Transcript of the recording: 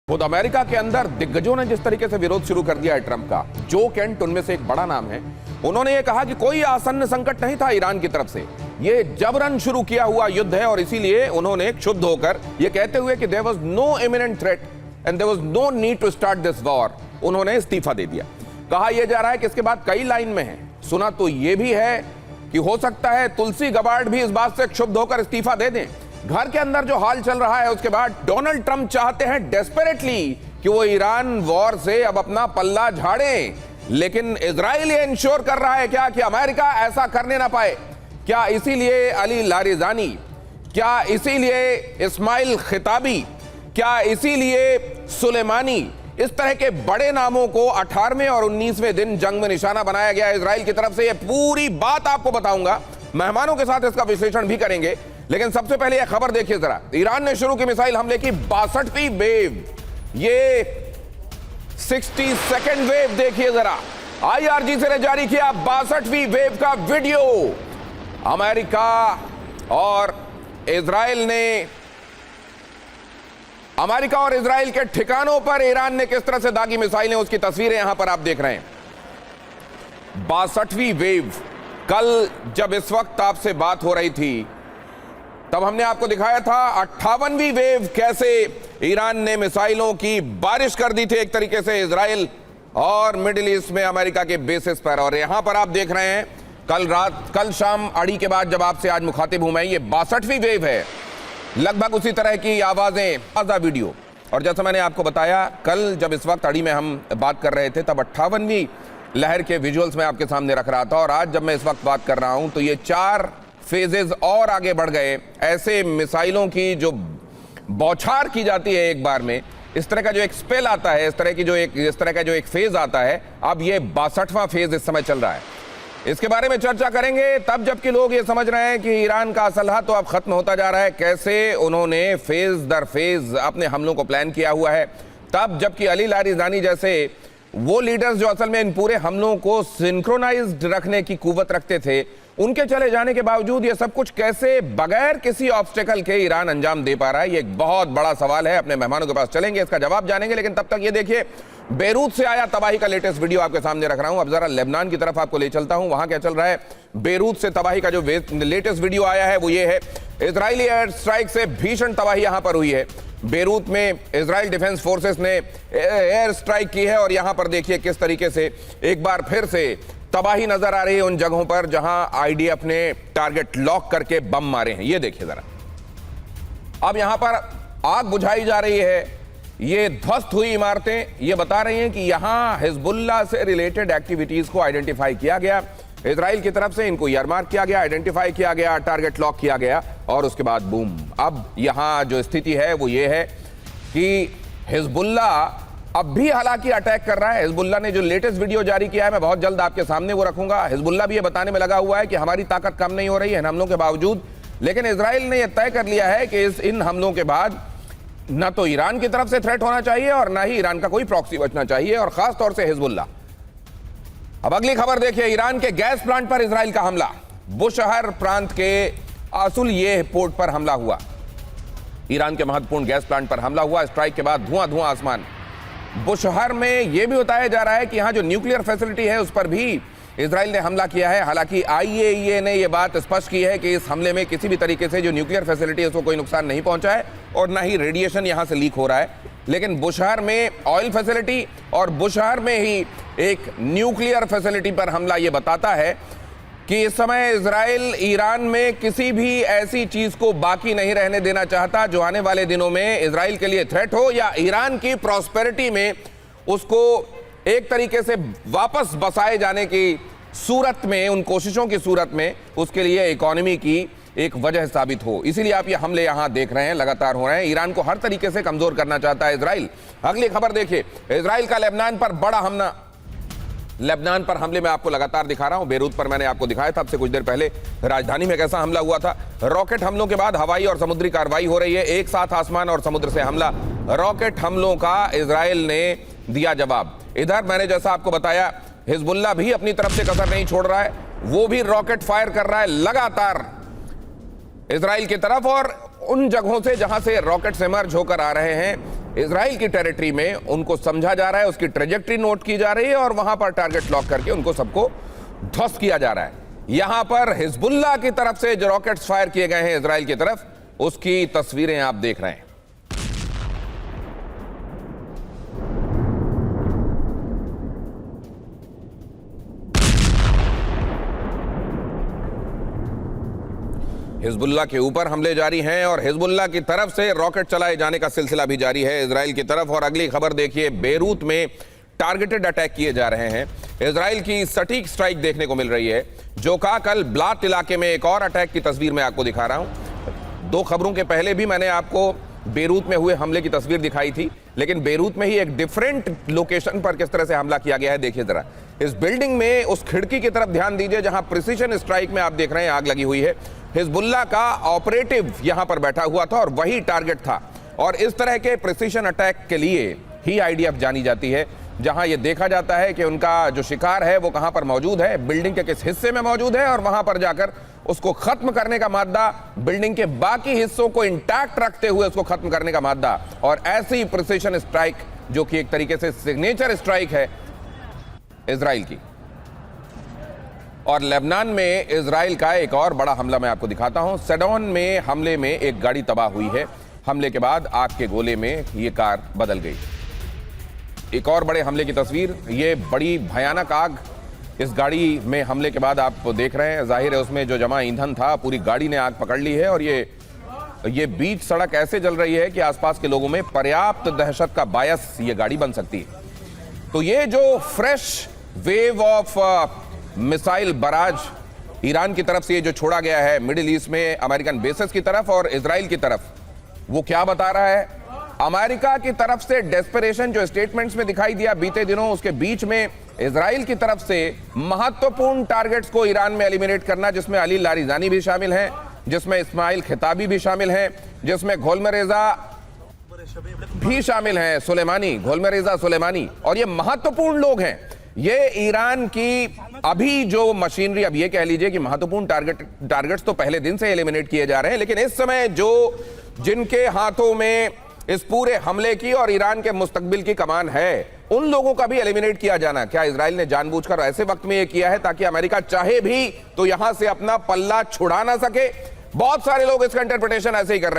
खुद अमेरिका के अंदर दिग्गजों ने जिस तरीके से विरोध शुरू कर दिया है ट्रंप का, जो केंट उनमें से एक बड़ा नाम है, उन्होंने ये कहा कि कोई आसन्न संकट नहीं था ईरान की तरफ से, ये जबरन शुरू किया हुआ युद्ध है और इसीलिए उन्होंने क्षुब्ध होकर ये कहते हुए कि there was no imminent threat and there was no need to start this war, उन्होंने इस्तीफा दे दिया। कहा यह जा रहा है कि इसके बाद कई लाइन में है। सुना तो यह भी है कि हो सकता है तुलसी गबार्ड भी इस बात से क्षुब्ध होकर इस्तीफा दे दें। घर के अंदर जो हाल चल रहा है उसके बाद डोनाल्ड ट्रंप चाहते हैं डेस्परेटली कि वो ईरान वॉर से अब अपना पल्ला झाड़ें, लेकिन इजराइल ये इंश्योर कर रहा है क्या कि अमेरिका ऐसा करने ना पाए। क्या इसीलिए अली लारिजानी, क्या इसीलिए इस्माइल खिताबी, क्या इसीलिए सुलेमानी, इस तरह के बड़े नामों को 18वें और 19वें दिन जंग में निशाना बनाया गया इजराइल की तरफ से? ये पूरी बात आपको बताऊंगा, मेहमानों के साथ इसका विश्लेषण भी करेंगे। लेकिन सबसे पहले यह खबर देखिए जरा, ईरान ने शुरू की मिसाइल हमले की 62वीं वेव, ये 62nd वेव देखिए जरा, IRGC ने जारी किया 62वीं वेव का वीडियो। अमेरिका और इजराइल के ठिकानों पर ईरान ने किस तरह से दागी मिसाइलें, उसकी तस्वीरें यहां पर आप देख रहे हैं। 62वीं वेव, कल जब इस वक्त आपसे बात हो रही थी तब हमने आपको दिखाया था 58वीं वेव, कैसे ईरान ने मिसाइलों की बारिश कर दी थी एक तरीके से इजराइल और मिडिल ईस्ट में अमेरिका के बेसिस पर। और यहां पर आप देख रहे हैं कल शाम अड़ी के बाद जब आपसे आज मुखातिब हूं मैं, ये 62वीं वेव है, लगभग उसी तरह की आवाजें, ताजा वीडियो। और जैसा मैंने आपको बताया, कल जब इस वक्त अड़ी में हम बात कर रहे थे तब 58वीं लहर के विजुअल्स में आपके सामने रख रहा था, और आज जब मैं इस वक्त बात कर रहा हूं तो ये 4 फेजेस और आगे बढ़ गए। ऐसे मिसाइलों की जो बौछार की जाती है एक बार में, इस तरह का जो एक स्पेल आता है, इस तरह का जो एक फेज आता है, अब ये 62वां फेज इस समय चल रहा है। इसके बारे में चर्चा करेंगे तब जबकि लोग ये समझ रहे हैं कि ईरान का असलहा तो अब खत्म होता जा रहा है, कैसे उन्होंने फेज दर फेज अपने हमलों को प्लान किया हुआ है, तब जबकि अली लारिजानी जैसे वो लीडर्स जो असल में इन पूरे हमलों को सिंक्रोनाइज्ड रखने की कुव्वत रखते थे, उनके चले जाने के बावजूद ये सब कुछ कैसे बगैर किसी ऑब्स्टेकल के ईरान अंजाम दे पा रहा है, ये एक बहुत बड़ा सवाल है। अपने मेहमानों के पास चलेंगे, इसका जवाब जानेंगे, लेकिन तब तक ये देखिए बेरूत से आया तबाही का लेटेस्ट वीडियो आपके सामने रख रहा हूं। अब जरा लेबनान की तरफ आपको ले चलता हूं, वहां क्या चल रहा है। बेरूत से तबाही का जो लेटेस्ट वीडियो आया है वो ये है, इजरायली एयर स्ट्राइक से भीषण तबाही यहां पर हुई है। बेरूत में इजराइल डिफेंस फोर्सेस ने एयर स्ट्राइक की है और यहां पर देखिए किस तरीके से एक बार फिर से तबाही नजर आ रही है उन जगहों पर जहां IDF ने टारगेट लॉक करके बम मारे हैं। ये देखिए जरा, अब यहां पर आग बुझाई जा रही है, ये ध्वस्त हुई इमारतें ये बता रही हैं कि यहां हिजबुल्लाह से रिलेटेड एक्टिविटीज को आइडेंटिफाई किया गया, इजराइल की तरफ से इनको ईयरमार्क किया गया, आइडेंटिफाई किया गया, टारगेट लॉक किया गया और उसके बाद बूम। अब यहां जो स्थिति है वो ये है कि हिजबुल्लाह अब भी हालांकि अटैक कर रहा है। हिजबुल्लाह ने जो लेटेस्ट वीडियो जारी किया है मैं बहुत जल्द आपके सामने वो रखूंगा। हिजबुल्लाह भी ये बताने में लगा हुआ है कि हमारी ताकत कम नहीं हो रही है इन हमलों के बावजूद, लेकिन इजराइल ने यह तय कर लिया है कि इन हमलों के बाद न तो ईरान की तरफ से थ्रेट होना चाहिए और न ही ईरान का कोई प्रॉक्सी बचना चाहिए, और खास तौर से हिजबुल्लाह। अब अगली खबर देखिए, ईरान के गैस प्लांट पर इजराइल का हमला। बुशहर प्रांत के असूल पोर्ट पर हमला हुआ, ईरान के महत्वपूर्ण गैस प्लांट पर हमला हुआ। स्ट्राइक के बाद धुआं धुआं आसमान। बुशहर में यह भी बताया जा रहा है कि यहां जो न्यूक्लियर फैसिलिटी है उस पर भी इजराइल ने हमला किया है। हालांकि IAEA ने यह बात स्पष्ट की है कि इस हमले में किसी भी तरीके से जो न्यूक्लियर फैसिलिटी है उसको कोई नुकसान नहीं पहुंचा है और ना ही रेडिएशन यहां से लीक हो रहा है। लेकिन बुशहर में ऑयल फैसिलिटी और बुशहर में ही एक न्यूक्लियर फैसिलिटी पर हमला यह बताता है कि इस समय इजराइल ईरान में किसी भी ऐसी चीज को बाकी नहीं रहने देना चाहता जो आने वाले दिनों में इजराइल के लिए थ्रेट हो या ईरान की प्रॉस्पेरिटी में उसको एक तरीके से वापस बसाए जाने की सूरत में, उन कोशिशों की सूरत में उसके लिए इकोनॉमी की एक वजह साबित हो। इसीलिए आप ये हमले यहां देख रहे हैं, लगातार हो रहे हैं। ईरान को हर तरीके से कमजोर करना चाहता है इजराइल। अगली खबर देखिए, इजराइल का लेबनान पर बड़ा हमला। लेबनान पर हमले में आपको लगातार दिखा रहा हूं। बेरूत पर मैंने आपको दिखाया था अब से कुछ देर पहले, राजधानी में कैसा हमला हुआ था। रॉकेट हमलों के बाद हवाई और समुद्री कार्रवाई हो रही है, एक साथ आसमान और समुद्र से हमला। रॉकेट हमलों का इजराइल ने दिया जवाब। इधर मैंने जैसा आपको बताया, हिजबुल्लाह भी अपनी तरफ से कसर नहीं छोड़ रहा है, वो भी रॉकेट फायर कर रहा है लगातार इजराइल की तरफ, और उन जगहों से जहां से रॉकेट्स इमर्ज होकर आ रहे हैं इजराइल की टेरिटरी में, उनको समझा जा रहा है, उसकी ट्रेजेक्ट्री नोट की जा रही है और वहां पर टारगेट लॉक करके उनको सबको ध्वस्त किया जा रहा है। यहां पर हिजबुल्लाह की तरफ से जो रॉकेट्स फायर किए गए हैं इजराइल की तरफ, उसकी तस्वीरें आप देख रहे हैं। हिजबुल्लाह के ऊपर हमले जारी हैं और हिजबुल्लाह की तरफ से रॉकेट चलाए जाने का सिलसिला भी जारी है इजराइल की तरफ। और अगली खबर देखिए, बेरूत में टारगेटेड अटैक किए जा रहे हैं। इजराइल की सटीक स्ट्राइक देखने को मिल रही है। जो कहा कल ब्लात इलाके में एक और अटैक की तस्वीर मैं आपको दिखा रहा हूं। 2 खबरों के पहले भी मैंने आपको बेरूत में हुए हमले की तस्वीर दिखाई थी, लेकिन बेरूत में ही एक डिफरेंट लोकेशन पर किस तरह से हमला किया गया है देखिए जरा। इस बिल्डिंग में उस खिड़की की तरफ ध्यान दीजिए जहां प्रिसीजन स्ट्राइक में आप देख रहे हैं आग लगी हुई है। हिजबुल्लाह का ऑपरेटिव यहां पर बैठा हुआ था और वही टारगेट था। और इस तरह के प्रिसीजन अटैक के लिए ही आईडीएफ जानी जाती है, जहां यह देखा जाता है कि उनका जो शिकार है वो कहां पर मौजूद है, बिल्डिंग के किस हिस्से में मौजूद है, और वहां पर जाकर उसको खत्म करने का मादा, बिल्डिंग के बाकी हिस्सों को इंटैक्ट रखते हुए उसको खत्म करने का मादा। और ऐसी प्रिसीजन स्ट्राइक जो कि एक तरीके से सिग्नेचर स्ट्राइक है इजराइल की। और लेबनान में इजराइल का एक और बड़ा हमला मैं आपको दिखाता हूं। सेडोन में हमले में एक गाड़ी तबाह हुई है। हमले के बाद आग के गोले में यह कार बदल गई। एक और बड़े हमले की तस्वीर, ये बड़ी भयानक आग इस गाड़ी में हमले के बाद आप देख रहे हैं। जाहिर है उसमें जो जमा ईंधन था, पूरी गाड़ी ने आग पकड़ ली है और ये बीच सड़क ऐसे जल रही है कि आसपास के लोगों में पर्याप्त दहशत का बायस ये गाड़ी बन सकती है। तो ये जो fresh wave of missile barrage Iran की तरफ से ये जो छोड़ा गया है मिडिल ईस्ट में अमेरिकन बेसेस की तरफ और इजराइल की तरफ, वो क्या बता रहा है? अमेरिका की तरफ से डेस्परेशन जो स्टेटमेंट्स में दिखाई दिया बीते दिनों, उसके बीच में इजराइल की तरफ से महत्वपूर्ण टारगेट्स को ईरान में एलिमिनेट करना, जिसमें अली लारिजानी भी शामिल हैं, जिसमें इस्माइल खिताबी भी शामिल हैं, जिसमें घोलमेरेजा भी शामिल हैं, सुलेमानी, घोलमेरेजा सुलेमानी। और ये महत्वपूर्ण लोग हैं। ये ईरान की अभी जो मशीनरी, अब ये कह लीजिए कि महत्वपूर्ण टारगेट्स तो पहले दिन से एलिमिनेट किए जा रहे हैं, लेकिन इस समय जो जिनके हाथों में इस पूरे हमले की और ईरान के मुस्तकबिल की कमान है, उन लोगों का भी एलिमिनेट किया जाना, क्या इजराइल ने जानबूझकर ऐसे वक्त में यह किया है ताकि अमेरिका चाहे भी तो यहां से अपना पल्ला छुड़ा ना सके? बहुत सारे लोग इसका इंटरप्रिटेशन ऐसे ही कर रहे हैं।